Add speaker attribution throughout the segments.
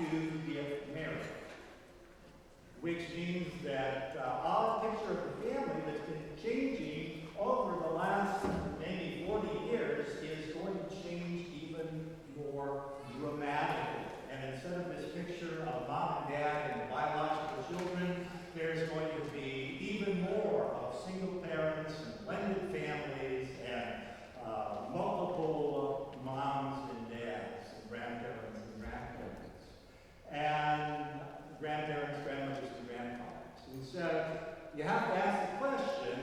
Speaker 1: to get married, which means that our picture of the family that's been changing over the last maybe 40 years is going to change even more dramatically. And instead of this picture of mom and dad and biological children, there's going to be even more of single parents and blended families and multiple moms and dads and grandparents and grandparents, grandmothers, and grandfathers. And so you have to ask the question,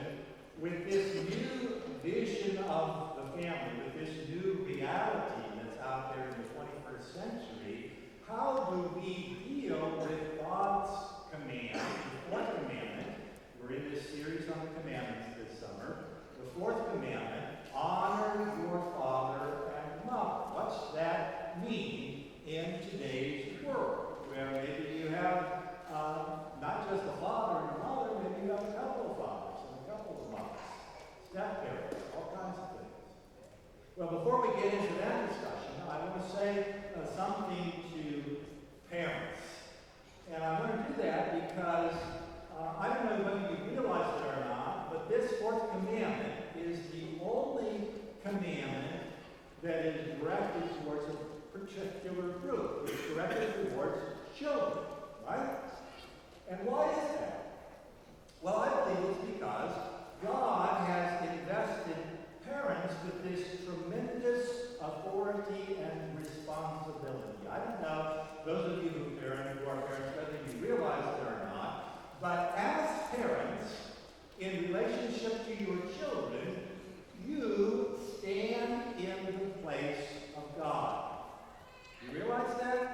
Speaker 1: with this new vision of the family, with this new reality that's out there in the 21st century, how do we deal with God's command, the fourth commandment? We're in this series on the commandments this summer. The fourth commandment, honor your father and mother. What's that mean in today's world, where maybe you have not just a father and a mother, maybe you have a couple of fathers and a couple of mothers, step-parents, all kinds of things. Well, before we get into that discussion, I want to say something to parents. And I want to do that because I don't know whether you realize it or not, but this fourth commandment is the only commandment that is directed towards a particular group. It's directed towards children, right? And why is that? Well, I believe it's because God has invested parents with this tremendous authority and responsibility. I don't know, those of you who are parents, whether you realize it or not, but as parents, in relationship to your children, you stand in the place of God. You realize that?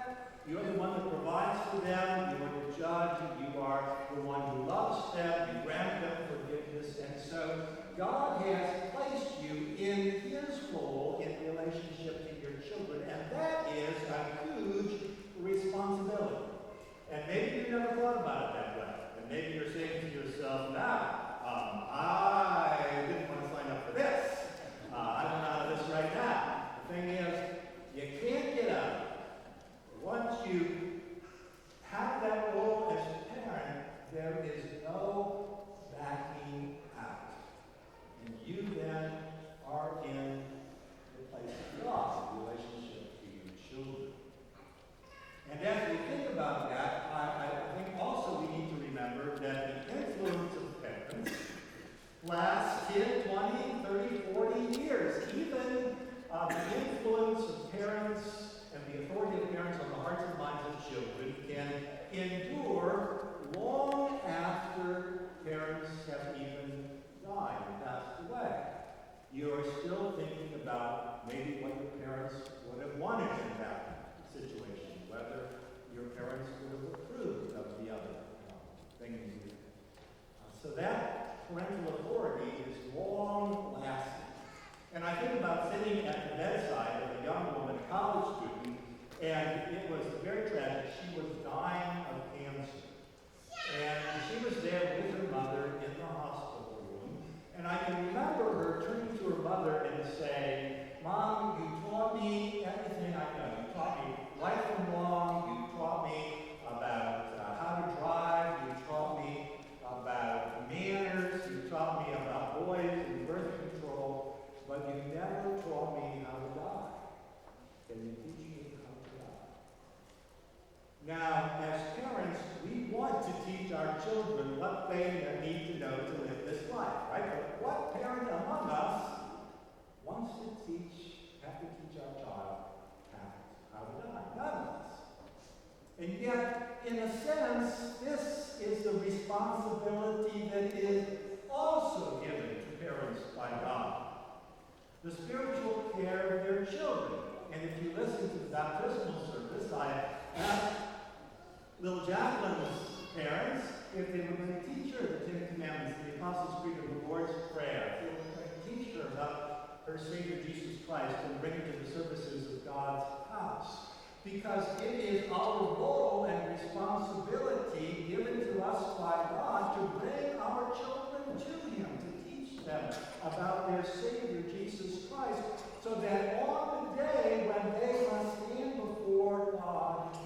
Speaker 1: You're the one that provides for them, you're the judge, you are the one who loves them, you grant them forgiveness, and so God has placed you in His role in relationship to your children, and that is a huge responsibility. And maybe you never thought about it that way, and maybe you're saying to yourself, I didn't want to sign up for this. I don't know how this right now. The thing is, you can't get out of it. Once you have that role as a parent, there is no backing out. And you then are in the place of God, in relationship to your children. And as we think about that, I think also we need to remember that the influence of parents lasts 10, 20, 30, 40 years. Even the influence of parents and the authority of parents on the hearts and minds of children can endure long after parents have even died and passed away. You're still thinking about maybe what your parents would have wanted in that situation, whether your parents would have approved of the other things you did. So that parental authority is long-lasting. And I think about sitting at the bedside of a young woman, a college student, and it was very tragic. She was dying of cancer. And she was there with her mother in the hospital room. And I can remember her turning to her mother and saying, Mom, you taught me everything I know. You taught me right from wrong. You taught me about how to drive. You taught me about manners. You taught me about boys and birth control. But you never taught me how to die. Can you teach me how to die? Now, as parents, we want to teach our children what they need to know to live this life, right? But what parent among us wants to have to teach our child how to die? None of us. And yet, in a sense, this is the responsibility that is also given to parents by God. The spiritual care of their children. And if you listen to the baptismal service, I asked little Jacqueline's parents if they were going to teach her the Ten Commandments, the Apostles' Creed, and the Lord's Prayer. If they were going to teach her about her Savior Jesus Christ and bring her to the services of God's house. Because it is our role and responsibility given to us by God to bring our children to Him, to teach them about their Savior Jesus Christ, so that on the day when they must stand before God,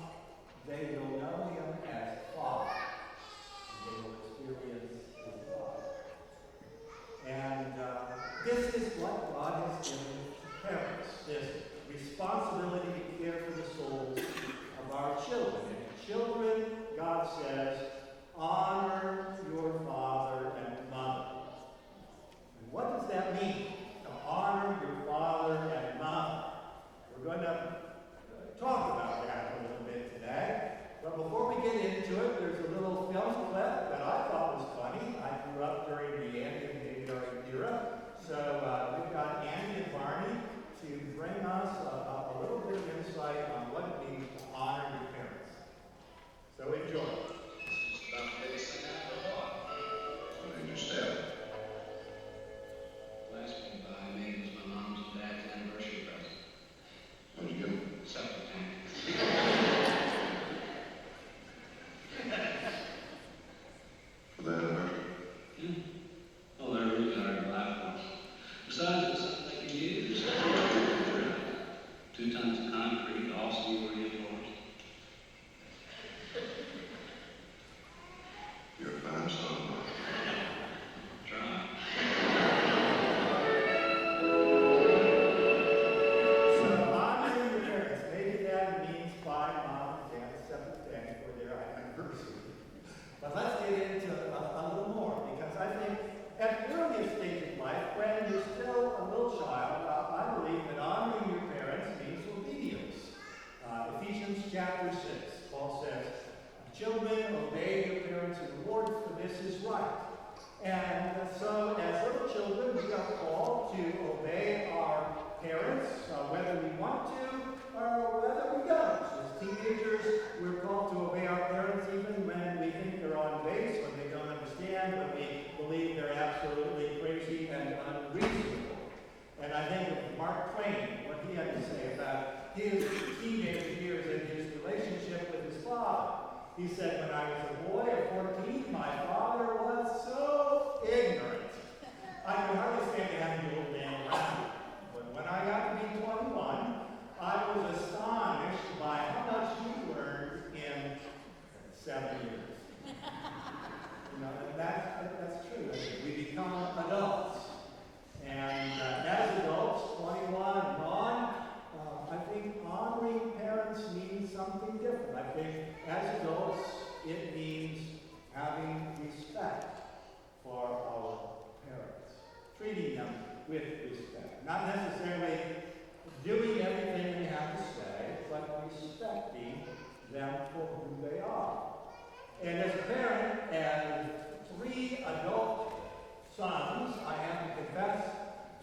Speaker 1: talk about that a little bit today. But before we get into it, there's a little film clip that I thought was funny. I grew up during the Andy and Baby era. So we've got Andy and Barney to bring us a little bit of insight on what it means to honor your parents. So enjoy.
Speaker 2: About the biggest thing I ever bought.
Speaker 3: What did you sell?
Speaker 2: Last one I made was my mom's and dad's anniversary present.
Speaker 3: What did you get?
Speaker 2: Septic tank.
Speaker 3: For the anniversary?
Speaker 2: Oh, they're really hard to laugh on. Besides, it's something they can use. 2 tons of concrete, all steel reinforced.
Speaker 3: You're a fine son, Mark.
Speaker 2: Try.
Speaker 1: So honoring your parents, maybe that means buying mom and dad's septic tank for their anniversary. But let's get into a little more, because I think at the earliest stage of life, when you're still a little child, I believe that honoring your parents means obedience. Ephesians chapter 6, Paul says, "Children, obey your parents in the Lord, for this is right." And so as little children, we are called to obey our parents, whether we want to or whether we don't. As teenagers, we're called to obey our parents even when we think they're on base, when they don't understand, when we believe they're absolutely crazy and unreasonable. And I think of Mark Twain, what he had to say about his teenage years and his relationship with his father. He said, "When I was a boy at 14, my father was so ignorant. I could hardly stand to have the old man around. But when I got to be 21, I was astonished by how much he learned in 7 years." You know, and that's true. We become adults. And as adults, 21 and on, I think honoring parents means something different. I think as adults, it means having respect for our parents, treating them with respect. Not necessarily doing everything they have to say, but respecting them for who they are. And as a parent, as 3 adult sons, I have to confess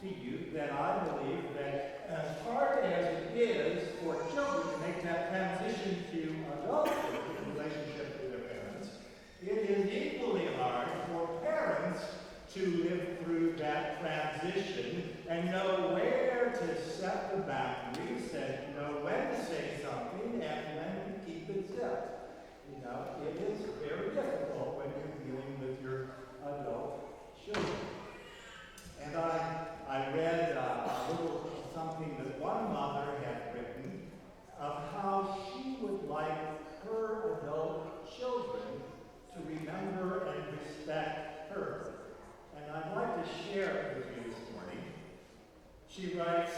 Speaker 1: to you that I believe that as hard as it is for children to make that transition to adulthood in relationship with their parents, it is equally hard for parents to live through that transition and know where to set the boundaries and know when to say something and when to keep it zipped. You know, it is very difficult when you're dealing with your adult children. And I read a little something that one mother had written of how she would like her adult children to remember and respect her. And I'd like to share it with you this morning. She writes,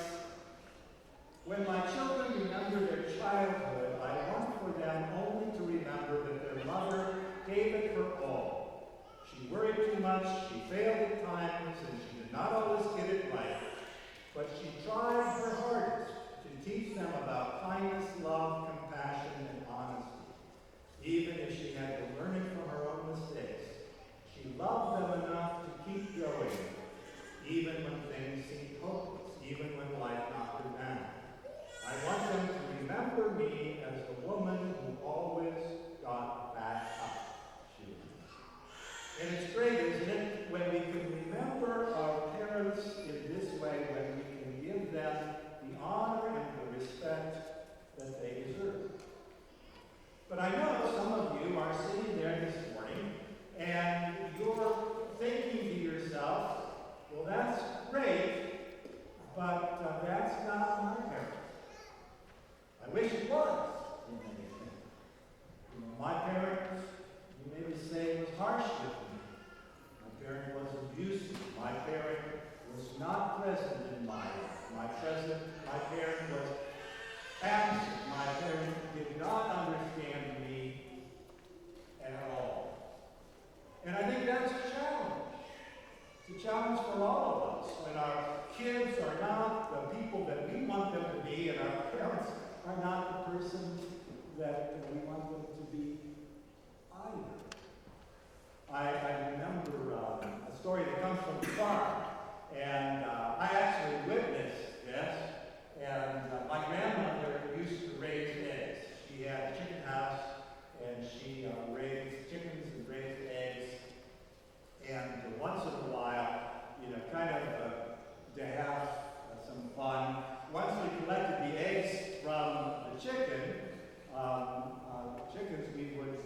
Speaker 1: chickens, we would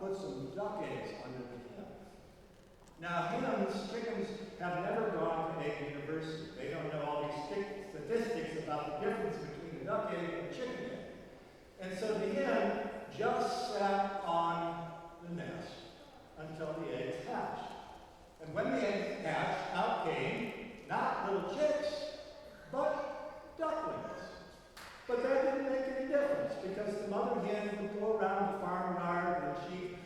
Speaker 1: put some duck eggs under the hen. Now, chickens have never gone to egg university. They don't know all these statistics about the difference between a duck egg and a chicken egg. And so the hen just sat on the nest until the eggs hatched. And when the eggs hatched, out came not little chicks, but ducklings. But that didn't make any difference because the mother hen would go around the farmyard and she'd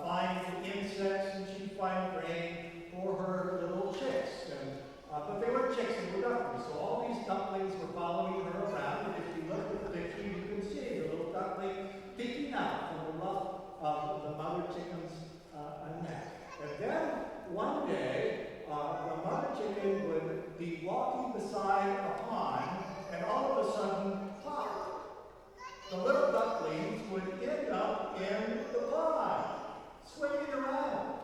Speaker 1: find insects and she'd find grain for her little chicks. But they weren't chicks, they were ducklings. So all these ducklings were following her around. And if you look at the picture, you can see the little duckling peeking out from the ruff of the mother chicken's neck. And then one day, the mother chicken would be walking beside a pond, and all of a sudden, pop! The little ducklings would end up in the pond, swimming around.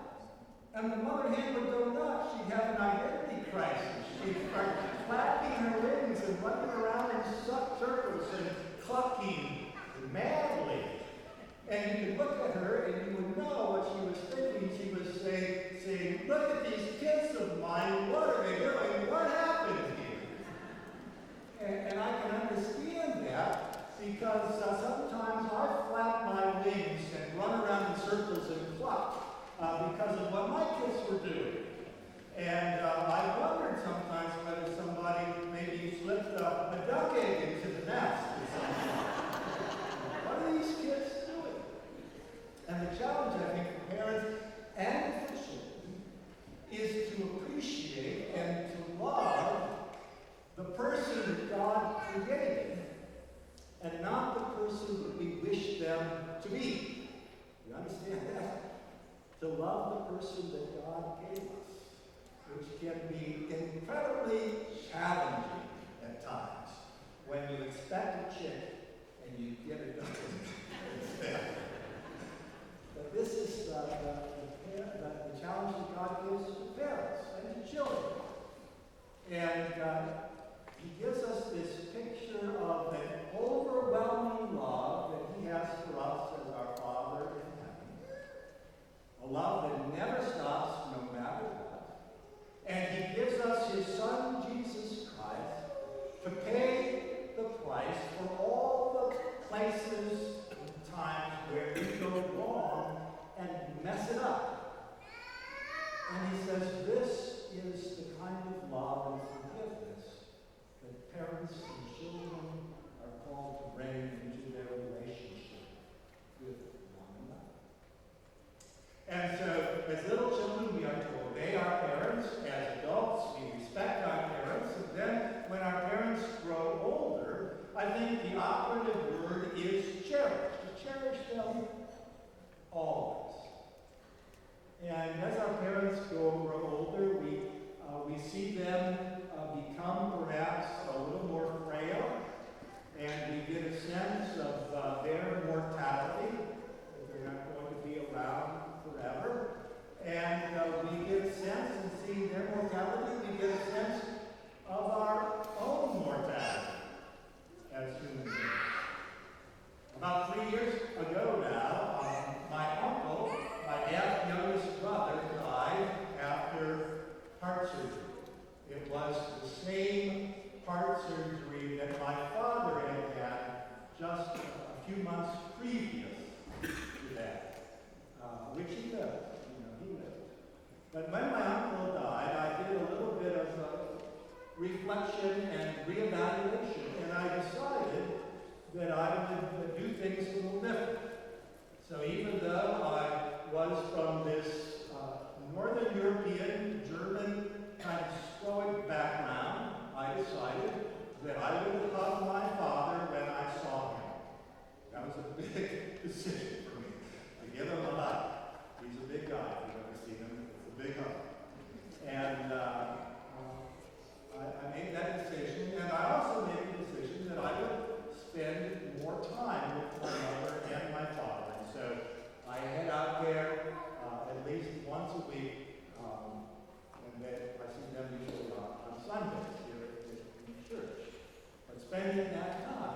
Speaker 1: And the mother hen would go nuts. She'd have an identity crisis. She'd start flapping her wings and running around in circles and clucking madly. And you could look at her and you would know what she was thinking. She was saying, look at these kids of mine. What are they doing? What happened here? And I can understand that because sometimes I flap my wings and run around in circles and cluck because of what my kids were doing. And I wondered sometimes whether somebody maybe slipped a duck egg into the nest or something. What are these kids doing? And the challenge, I think, for parents and for children is to appreciate and to love the person that God created and not the person that we wish them to be. You understand that? To love the person that God gave us, which can be incredibly challenging at times when you expect a chick and you get a duckling instead. But this is the challenge that God gives to parents and to children. And He gives us this picture of an overwhelming love that He has for us as our Father in heaven. A love that never stops no matter what. And He gives us His Son, Jesus Christ, to pay the price for all the places and times where we go wrong and mess it up. And He says this is the kind of love and forgiveness that parents and children are called to bring into their relationship with one another. And so, as little children, we are to obey our parents. As adults, we respect our parents. And then, when our parents grow older, I think the operative word is cherish. To cherish them always. And as our parents grow older, we see them become perhaps a little more frail, and we get a sense of their mortality, that they're not going to be around forever. And we get a sense, and seeing their mortality, we get a sense of our own mortality as human beings. About 3 years ago now, my uncle, my dad's youngest brother, died after heart surgery. It was the same heart surgery that my father had had just a few months previous to that, which he lived. He lived. But when my uncle died, I did a little bit of reflection and reevaluation, and I decided that I would do things a little different. So even though I was from this Northern European, German kind of stoic background, I decided that I would hug my father when I saw him. That was a big decision for me, to give him a hug. He's a big guy. If you've ever seen him, it's a big hug. And I made that decision, and I also made the decision that I would spend more time with my mother and my father. And so I head out there at least once a week, and I see them usually on Sundays here in church. But spending that time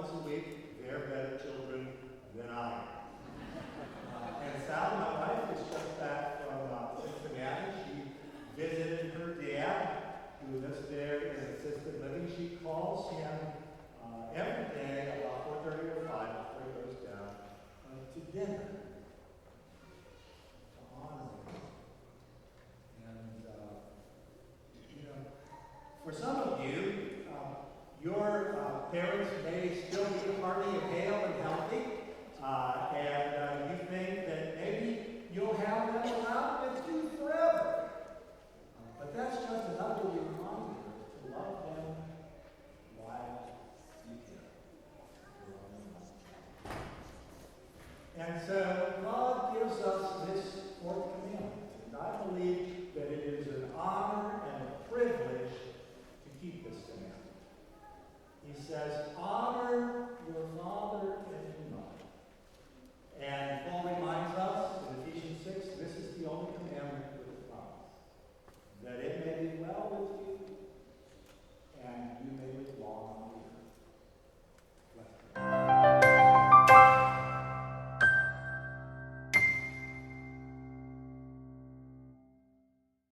Speaker 1: once a week, they're better children than I am. And Sally, my wife, is just back from Cincinnati. She visited her dad, who lives there in assisted living. She calls him every day about 4:30 or 5 before he goes down to dinner to honor him. And, for some of you, your parents may still be hearty and hale and healthy, and you think that maybe you'll have them around with you forever. But that's just another reminder to love them while you can. And so God gives us this fourth commandment, and I believe that it